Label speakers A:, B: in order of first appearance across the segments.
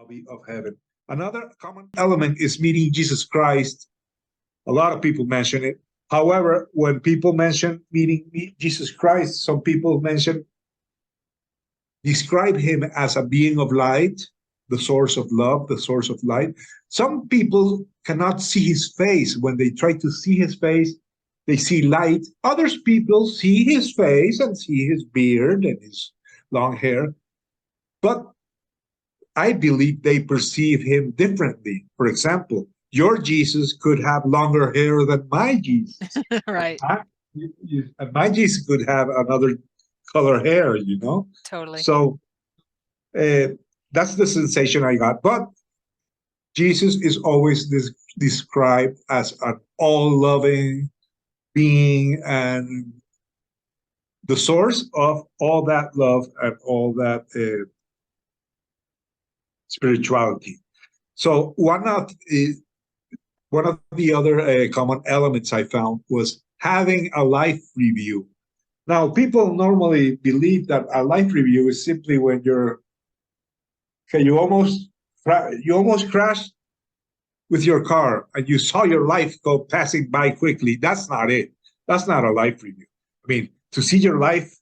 A: lobby of heaven. Another common element is meeting Jesus Christ. A lot of people mention it. However, when people mention meeting Jesus Christ, some people describe him as a being of light, the source of love, the source of light. Some people cannot see his face. When they try to see his face, they see light. Other people see his face and see his beard and his long hair. But I believe they perceive him differently. For example, your Jesus could have longer hair than my Jesus.
B: Right.
A: And my Jesus could have another color hair, you know?
B: Totally.
A: So that's the sensation I got. But Jesus is always described as an all-loving being and the source of all that love and all that spirituality. So one of the other common elements I found was having a life review. Now, people normally believe that a life review is simply when you almost crashed with your car and you saw your life go passing by quickly. That's not it. That's not a life review. I mean, to see your life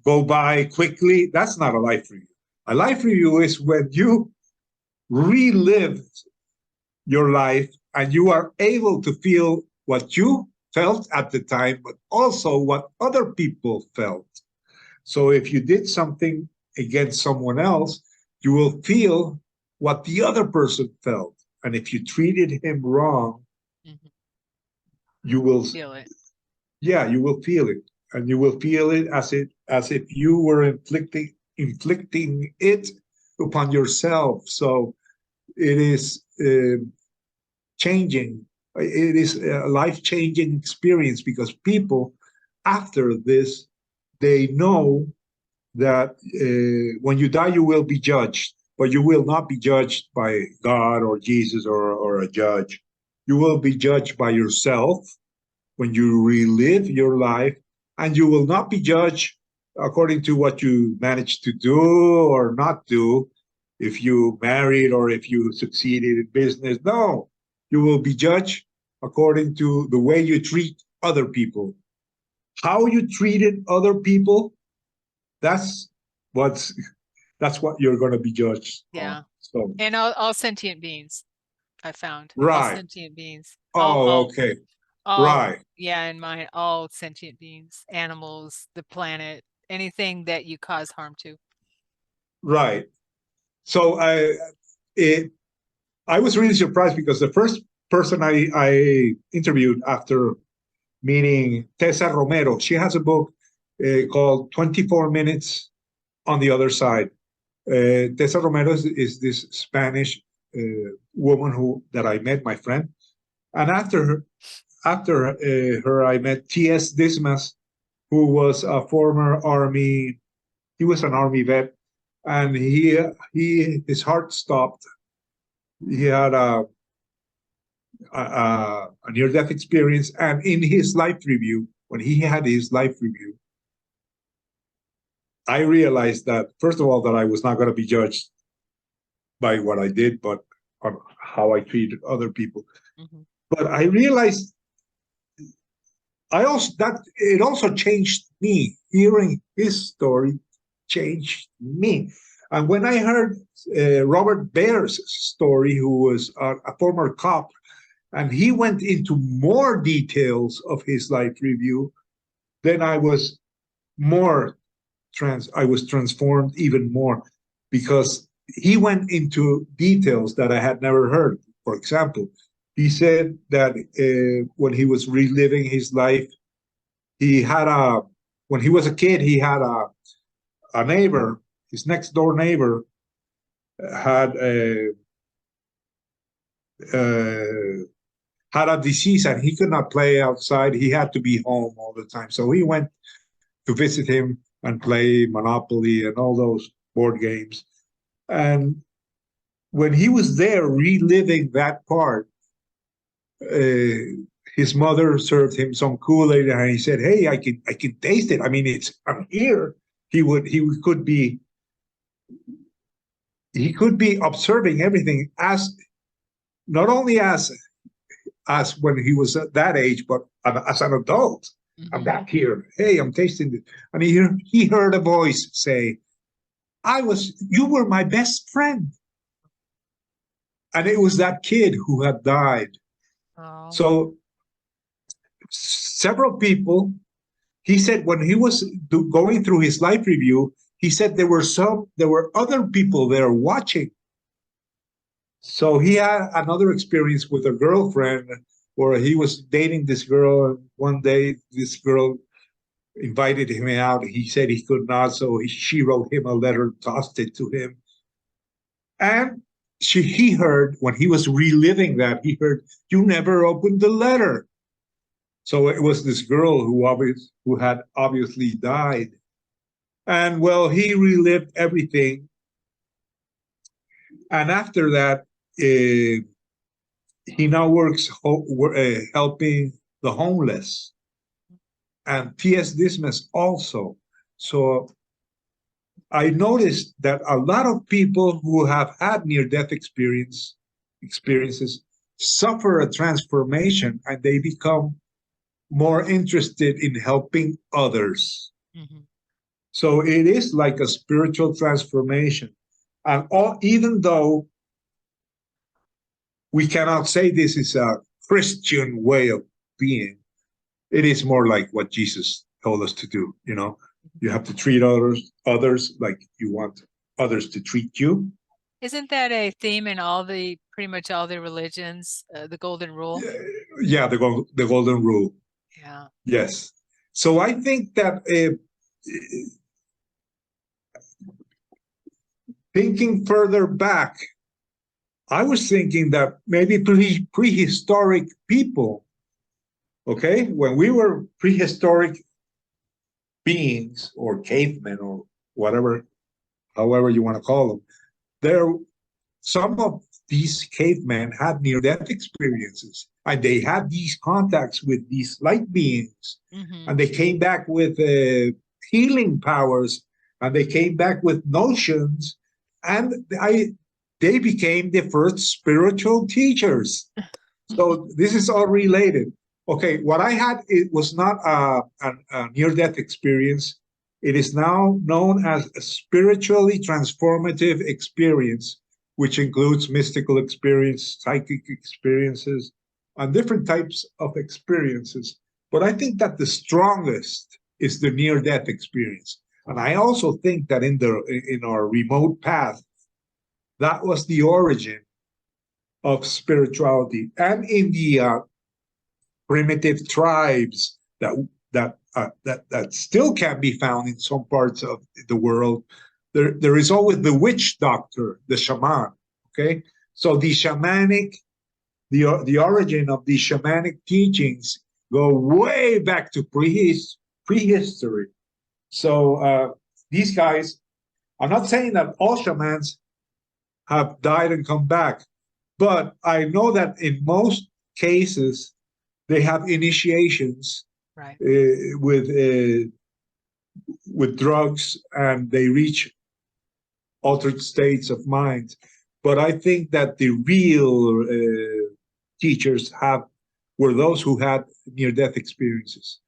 A: go by quickly, that's not a life review. A life review is when you relive your life and you are able to feel what you felt at the time, but also what other people felt. So if you did something against someone else, you will feel what the other person felt. And if you treated him wrong, you will
B: feel it.
A: Yeah, you will feel it. And you will feel it as if you were inflicting it upon yourself. So it is changing. It is a life-changing experience because people, after this, they know that when you die, you will be judged, but you will not be judged by God or Jesus or a judge. You will be judged by yourself when you relive your life, and you will not be judged according to what you managed to do or not do, if you married or if you succeeded in business. No, you will be judged according to the way you treat other people. How you treated other people, that's what you're going to be judged
B: Yeah.
A: on. So,
B: and all sentient beings, I found.
A: right.
B: All sentient beings.
A: Okay. Right.
B: Yeah, in mind, all sentient beings, animals, the planet, anything that you cause harm to.
A: Right. So I was really surprised because the first person I interviewed after meeting Tessa Romero, she has a book called 24 Minutes on the Other Side. Tessa Romero is this Spanish woman that I met, my friend. And after her, I met T.S. Dismas, who was a former Army, he was an Army vet, and his heart stopped. He had a near-death experience, and in his life review, when he had his life review, I realized that, first of all, that I was not going to be judged by what I did, but on how I treated other people. But I realized it also changed me. Hearing his story changed me. And when I heard Robert Baer's story, who was a former cop, and he went into more details of his life review, then I was transformed even more, because he went into details that I had never heard. For example, he said that when he was reliving his life, when he was a kid, he had a neighbor, his next door neighbor had a disease and he could not play outside. He had to be home all the time. So he went to visit him and play Monopoly and all those board games. And when he was there reliving that part, his mother served him some Kool-Aid and he said, "Hey, I can taste it. I mean, I'm here." He could be he could be observing everything as not only as when he was at that age, but as an adult. I'm back here. Hey, I'm tasting it. And he heard a voice say, you were my best friend. And it was that kid who had died.
B: Oh.
A: So several people, he said when he was going through his life review, he said there were other people there watching. So he had another experience with a girlfriend where he was dating this girl, and one day this girl invited him out. He said he could not, so she wrote him a letter, tossed it to him. And he heard, when he was reliving that, he heard, "You never opened the letter." So it was this girl who had obviously died. And well, he relived everything. And after that, he now works helping the homeless and T.S. Dismas also. So I noticed that a lot of people who have had near-death experiences suffer a transformation, and they become more interested in helping others. Mm-hmm. So it is like a spiritual transformation. And even though we cannot say this is a Christian way of being, it is more like what Jesus told us to do. You know, you have to treat others like you want others to treat you.
B: Isn't that a theme in pretty much all the religions, the golden rule?
A: Yeah, the golden rule.
B: Yeah.
A: Yes. So I think that thinking further back, I was thinking that maybe prehistoric people, okay, when we were prehistoric beings or cavemen or whatever, however you want to call them, some of these cavemen had near-death experiences, and they had these contacts with these light beings, mm-hmm. and they came back with healing powers, and they came back with notions, and they became the first spiritual teachers. So this is all related. Okay, what I had, it was not a near-death experience. It is now known as a spiritually transformative experience, which includes mystical experience, psychic experiences, and different types of experiences. But I think that the strongest is the near-death experience. And I also think that in our remote path, that was the origin of spirituality. And in the primitive tribes that still can be found in some parts of the world, there is always the witch doctor, the shaman. Okay, so the origin of the shamanic teachings go way back to prehistory. So these guys, I'm not saying that all shamans have died and come back, but I know that in most cases they have initiations, right, with drugs, and they reach altered states of mind. But I think that the real teachers were those who had near-death experiences.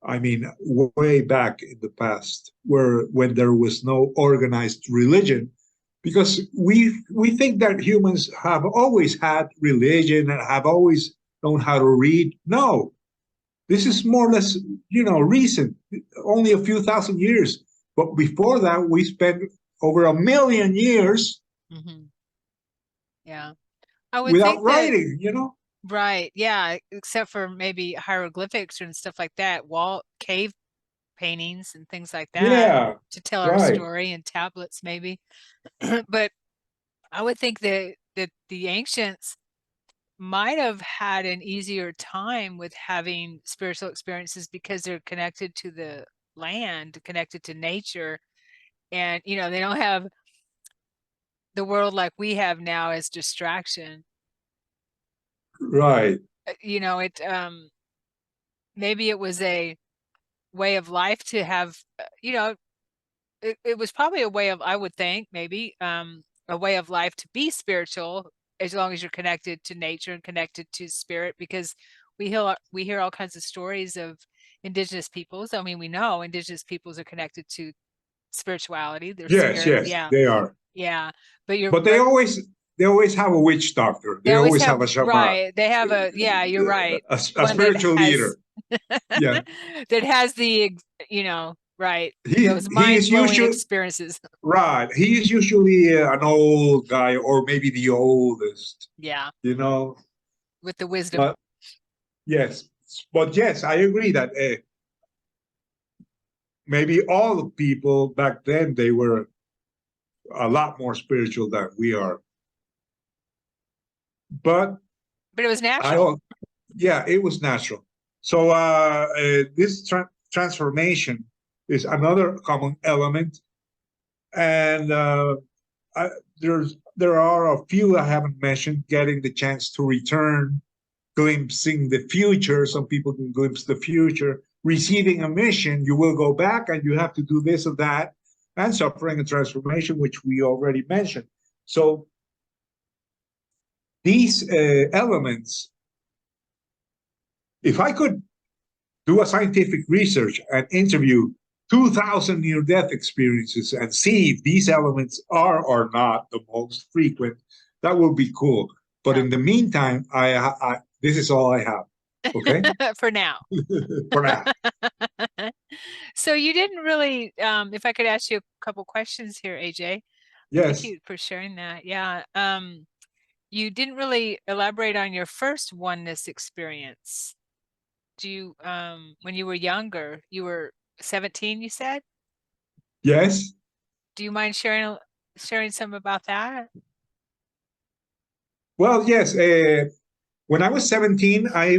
A: I mean, way back in the past, when there was no organized religion, because we think that humans have always had religion and have always known how to read. No, this is more or less, recent, only a few thousand years. But before that, we spent over 1 million years, mm-hmm.
B: Yeah, I would
A: without
B: think
A: writing,
B: Right, yeah, except for maybe hieroglyphics and stuff like that, cave paintings and things like that,
A: yeah,
B: to tell
A: right.
B: our story, and tablets maybe. But I would think that the ancients might have had an easier time with having spiritual experiences because they're connected to the land, connected to nature, and they don't have the world like we have now as distraction.
A: Right.
B: Maybe it was a way of life to have, it was probably a way of, I would think, maybe a way of life to be spiritual, as long as you're connected to nature and connected to spirit, because we hear all kinds of stories of indigenous peoples. I mean, we know indigenous peoples are connected to spirituality, their
A: Yes,
B: spirit.
A: yes,
B: Yeah.
A: they are.
B: Yeah. But
A: But they always have a witch doctor.
B: they
A: They
B: always
A: always
B: have,
A: have a shaman,
B: right. They have yeah, you're right.
A: a
B: One that
A: spiritual
B: has,
A: leader. Yeah,
B: that has the, right. Those
A: he is
B: mind-blowing
A: usually
B: experiences.
A: right. He is usually an old guy, or maybe the oldest.
B: Yeah.
A: With
B: the wisdom.
A: But yes, but yes, I agree that maybe all the people back then, they were a lot more spiritual than we are. But
B: it was natural.
A: Yeah, it was natural. So this transformation is another common element, and there are a few I haven't mentioned. Getting the chance to return, glimpsing the future. Some people can glimpse the future. Receiving a mission, you will go back and you have to do this or that, and suffering a transformation, which we already mentioned. So these elements, if I could do a scientific research and interview 2,000 near-death experiences and see if these elements are or not the most frequent, that will be cool. But in the meantime, this is all I have. Okay.
B: For now.
A: For now.
B: So you didn't really, if I could ask you a couple questions here, AJ.
A: Yes.
B: Thank you for sharing that. Yeah. You didn't really elaborate on your first oneness experience. Do you, when you were younger, you were 17, you said?
A: Yes.
B: Do you mind sharing some about that?
A: Well, yes. When I was 17, I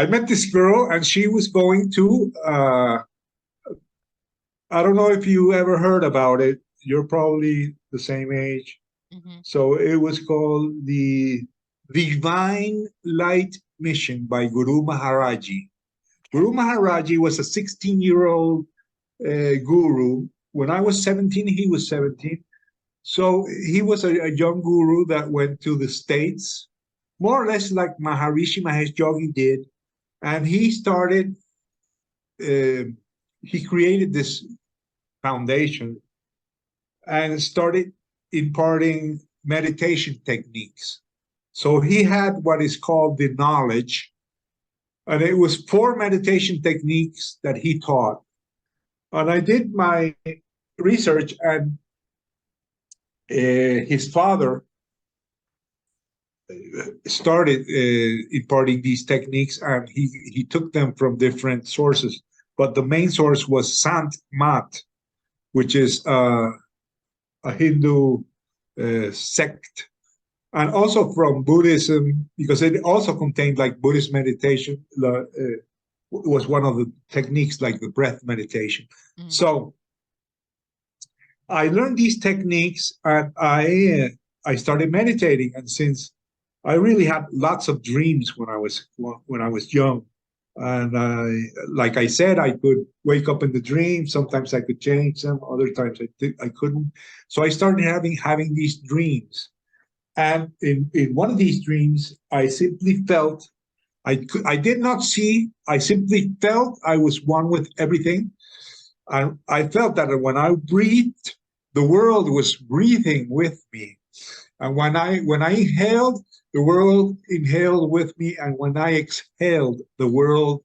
A: met this girl, and she was going to, I don't know if you ever heard about it. You're probably the same age. Mm-hmm. So it was called the Divine Light Mission by Guru Maharaji. Guru Maharaji was a 16-year-old guru. When I was 17, he was 17. So he was a young guru that went to the States, more or less like Maharishi Mahesh Yogi did. And he started, he created this foundation and started imparting meditation techniques. So he had what is called the knowledge, and it was 4 meditation techniques that he taught. And I did my research, and his father started imparting these techniques, and he took them from different sources. But the main source was Sant Mat, which is a Hindu sect, and also from Buddhism, because it also contained like Buddhist meditation, was one of the techniques, like the breath meditation. Mm-hmm. So I learned these techniques, and I started meditating. And since I really had lots of dreams when I was young, and like I said, I could wake up in the dream. Sometimes I could change them. Other times I couldn't. So I started having these dreams. And in one of these dreams, I simply felt, I did not see, I simply felt I was one with everything. I felt that when I breathed, the world was breathing with me. And when I inhaled, the world inhaled with me. And when I exhaled, the world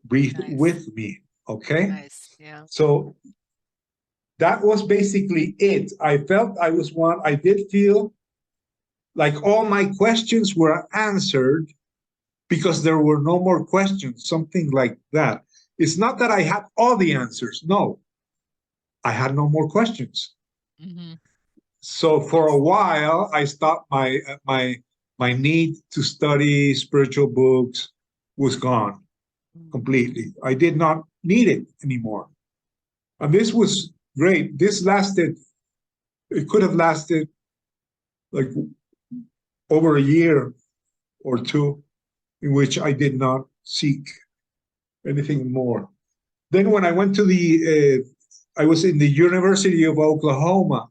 A: breathed with me. Okay?
B: Nice. Yeah.
A: So that was basically it. I felt I was one. I did feel like all my questions were answered because there were no more questions, something like that. It's not that I had all the answers. No, I had no more questions. Mm-hmm. So for a while, I stopped my need to study spiritual books was gone completely. I did not need it anymore. And this was great. This lasted, it could have lasted like over a year or two, in which I did not seek anything more. Then when I went to the I was in the University of Oklahoma.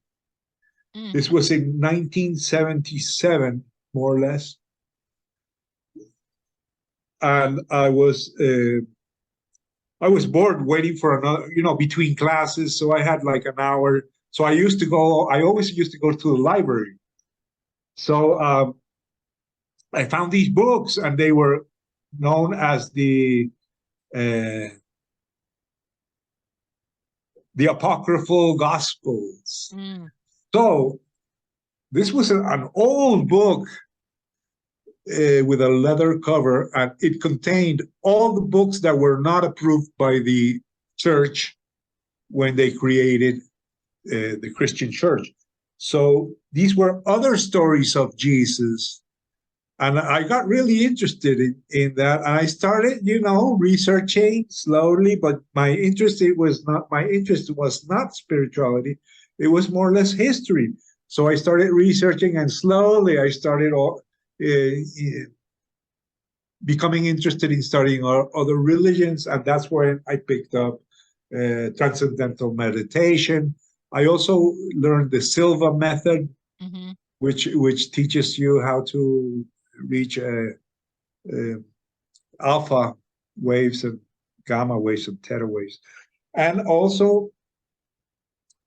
B: Mm.
A: This was in 1977, more or less. And I was bored waiting for another, between classes. So I had like an hour. So I always used to go to the library. So I found these books, and they were known as the apocryphal Gospels.
B: Mm.
A: So this was an old book with a leather cover, and it contained all the books that were not approved by the church when they created the Christian church. So these were other stories of Jesus. And I got really interested in that. And I started, researching slowly, but my interest was not spirituality. It was more or less history. So I started researching, and slowly I started becoming interested in studying other religions. And that's when I picked up transcendental meditation. I also learned the Silva method,
B: Mm-hmm.
A: which teaches you how to reach alpha waves and gamma waves and theta waves. And also,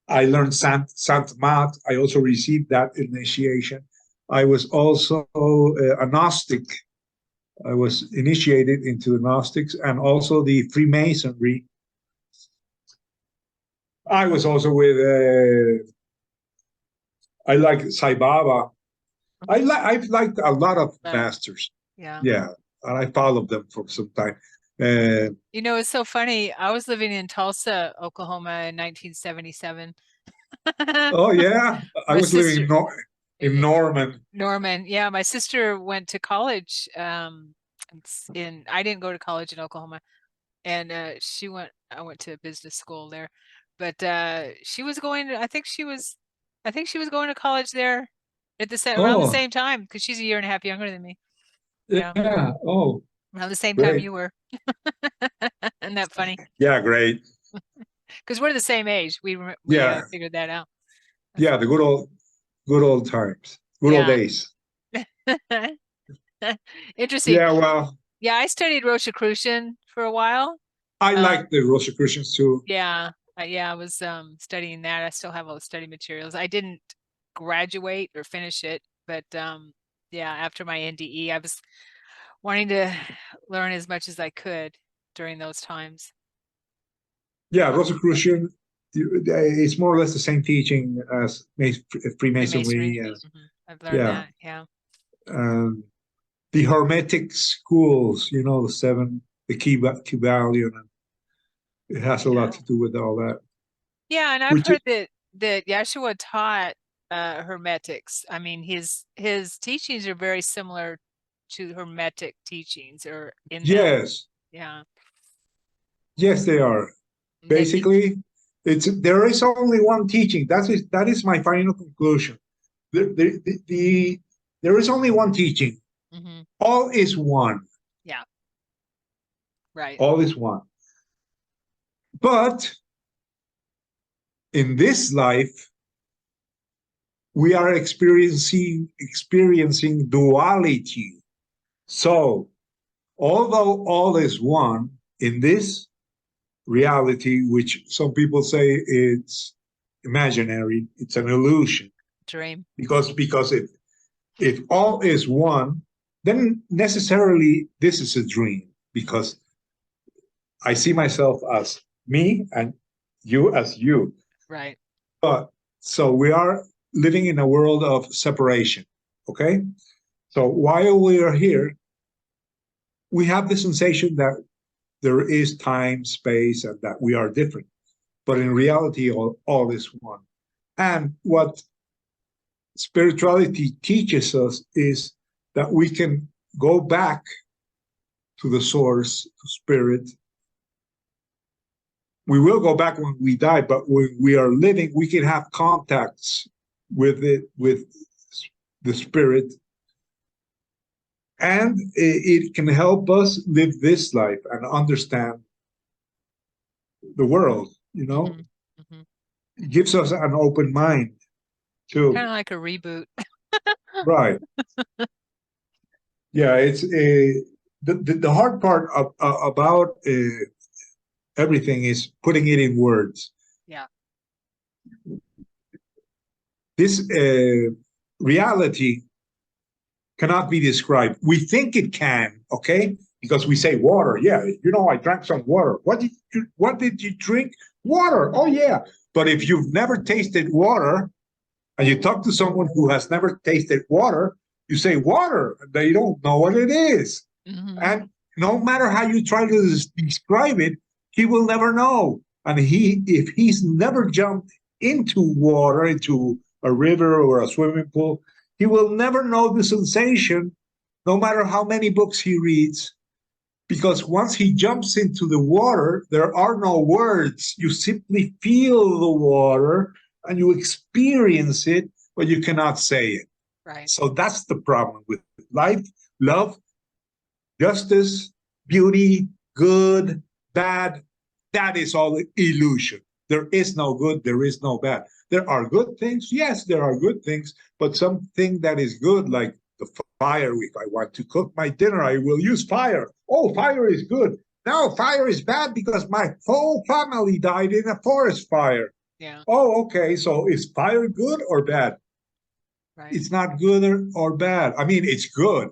A: I learned Sant Mat. I also received that initiation. I was also a Gnostic. I was initiated into the Gnostics and also the Freemasonry. I was also with, I like Sai Baba. I've liked a lot of masters.
B: Yeah.
A: Yeah. And I followed them for some time.
B: It's so funny. I was living in Tulsa, Oklahoma in 1977.
A: Oh, yeah. I was living in Norman.
B: Norman. Yeah. My sister went to college I didn't go to college in Oklahoma. And I went to business school there. But she was going to, I think she was going to college there around the same time, because she's a year and a half younger than me.
A: Yeah. Oh,
B: around the same
A: great.
B: time you were. Isn't that funny?
A: Yeah, great.
B: Because we're the same age. We figured that out.
A: Yeah, the good old times, good old days.
B: Interesting.
A: Yeah, well.
B: Yeah, I studied Rosicrucian for a while.
A: I like the Rosicrucians too.
B: Yeah, I was studying that. I still have all the study materials. I didn't graduate or finish it, but after my NDE, I was wanting to learn as much as I could during those times.
A: Yeah, Rosicrucian is more or less the same teaching as Freemasonry.
B: I've learned that. Yeah.
A: The Hermetic schools, the seven, the Kybalion, it has a lot to do with all that.
B: Yeah, and I've heard that Yeshua taught Hermetics. I mean, his teachings are very similar to Hermetic teachings, or in
A: yes,
B: yeah,
A: yes, they are. Basically, there is only one teaching. That is my final conclusion. There is only one teaching.
B: Mm-hmm.
A: All is one.
B: Yeah. Right.
A: All is one. But in this life, we are experiencing duality. So, although all is one in this reality, which some people say it's imaginary, it's an illusion.
B: Dream.
A: Because if all is one, then necessarily this is a dream, because I see myself as me and you as you.
B: Right.
A: But so we are living in a world of separation. Okay. So while we are here, we have the sensation that there is time, space, and that we are different. But in reality, all is one. And what spirituality teaches us is that we can go back to the source, to spirit. We will go back when we die, but when we are living, we can have contacts with it, with the spirit. And it can help us live this life and understand the world,
B: Mm-hmm.
A: gives us an open mind
B: Kind
A: too.
B: of like a reboot.
A: Right. Yeah, it's the hard part about everything is putting it in words.
B: Yeah.
A: This reality cannot be described. We think it can, okay? Because we say water. Yeah, I drank some water. What did you drink? Water. Oh yeah. But if you've never tasted water and you talk to someone who has never tasted water, you say water. They don't know what it is.
B: Mm-hmm.
A: And no matter how you try to describe it, he will never know. And if he's never jumped into water, into a river or a swimming pool, he will never know the sensation, no matter how many books he reads. Because once he jumps into the water, there are no words. You simply feel the water and you experience it, but you cannot say it.
B: Right.
A: So that's the problem with life, love, justice, beauty, good, bad. That is all illusion. There is no good, there is no bad. There are good things, yes, there are good things, but something that is good, like the fire. If I want to cook my dinner, I will use fire. Oh, fire is good. No, fire is bad because my whole family died in a forest fire.
B: Yeah.
A: Oh, okay. So is fire good or bad?
B: Right.
A: It's not good or bad. I mean, it's good.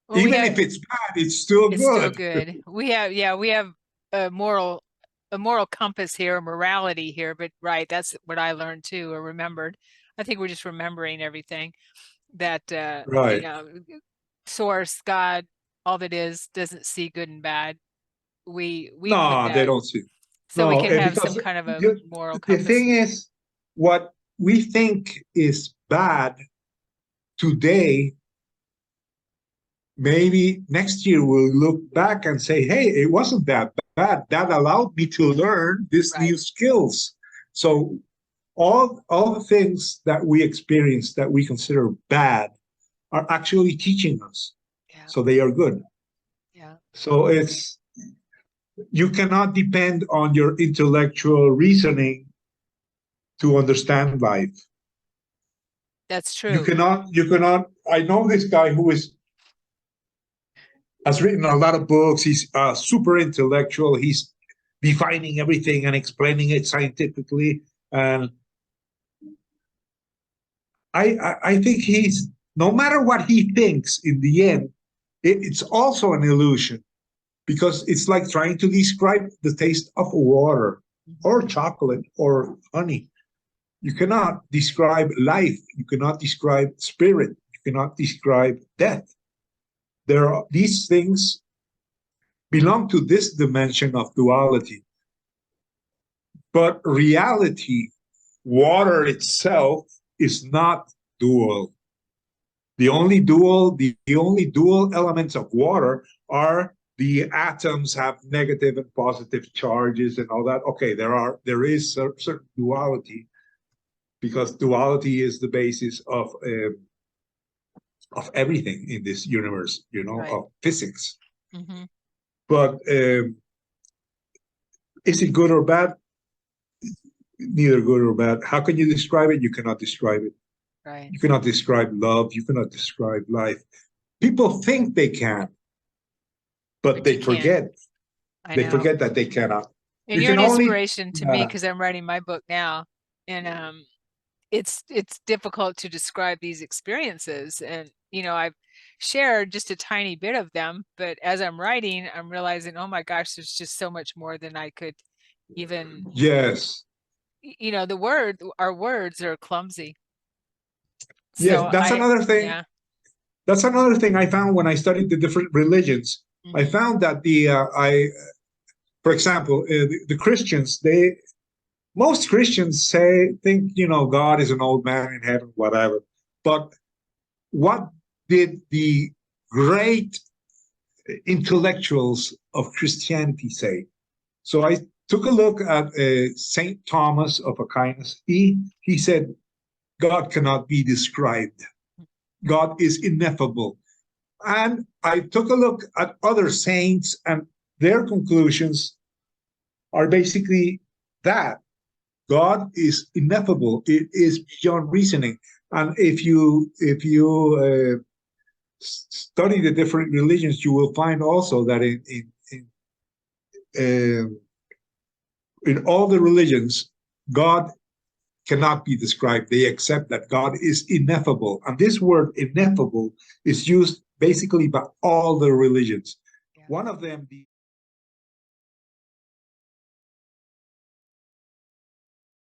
B: Well,
A: Even if it's bad, it's still good.
B: It's still good. We have a moral compass here, a morality here, but right, that's what I learned too, or remembered. I think we're just remembering everything that
A: Right.
B: Source, God, all that is, doesn't see good and bad. We put
A: No, they
B: that
A: don't see.
B: so we
A: No,
B: can have some
A: because
B: kind of a moral
A: the
B: compass.
A: thing is, what we think is bad today, maybe next year we'll look back and say, hey, it wasn't that bad. That allowed me to learn these
B: Right.
A: new skills. So all the things that we experience that we consider bad are actually teaching us.
B: Yeah.
A: So they are good.
B: Yeah.
A: So you cannot depend on your intellectual reasoning to understand life.
B: That's true.
A: You cannot. I know this guy who has written a lot of books. He's super intellectual. He's defining everything and explaining it scientifically. And I think he's, no matter what he thinks in the end, it's also an illusion, because it's like trying to describe the taste of water or chocolate or honey. You cannot describe life. You cannot describe spirit. You cannot describe death. These things belong to this dimension of duality. But reality, water itself, is not dual. The only dual elements of water are the atoms have negative and positive charges and all that. Okay, there is certain duality, because duality is the basis of everything in this universe,
B: Right.
A: of physics.
B: Mm-hmm.
A: But is it good or bad? Neither good or bad. How can you describe it? You cannot describe it.
B: Right.
A: You cannot describe love. You cannot describe life. People think they can, but they forget. They forget that they cannot.
B: And
A: You
B: you're
A: can
B: an
A: only,
B: inspiration to me, because I'm writing my book now, and it's difficult to describe these experiences, and I've shared just a tiny bit of them, but as I'm writing, I'm realizing, oh my gosh, there's just so much more than I could even.
A: Yes.
B: Our words are clumsy.
A: Yes,
B: So
A: that's another thing.
B: Yeah.
A: That's another thing I found when I studied the different religions.
B: Mm-hmm.
A: I found that for example, the Christians, most Christians think, God is an old man in heaven, whatever. But what did the great intellectuals of Christianity say? So I took a look at Saint Thomas of Aquinas. He said, God cannot be described. God is ineffable. And I took a look at other saints, and their conclusions are basically that God is ineffable. It is beyond reasoning. And if you study the different religions, you will find also that in all the religions, God cannot be described. They accept that God is ineffable. And this word ineffable is used basically by all the religions.
B: Yeah.
A: One of them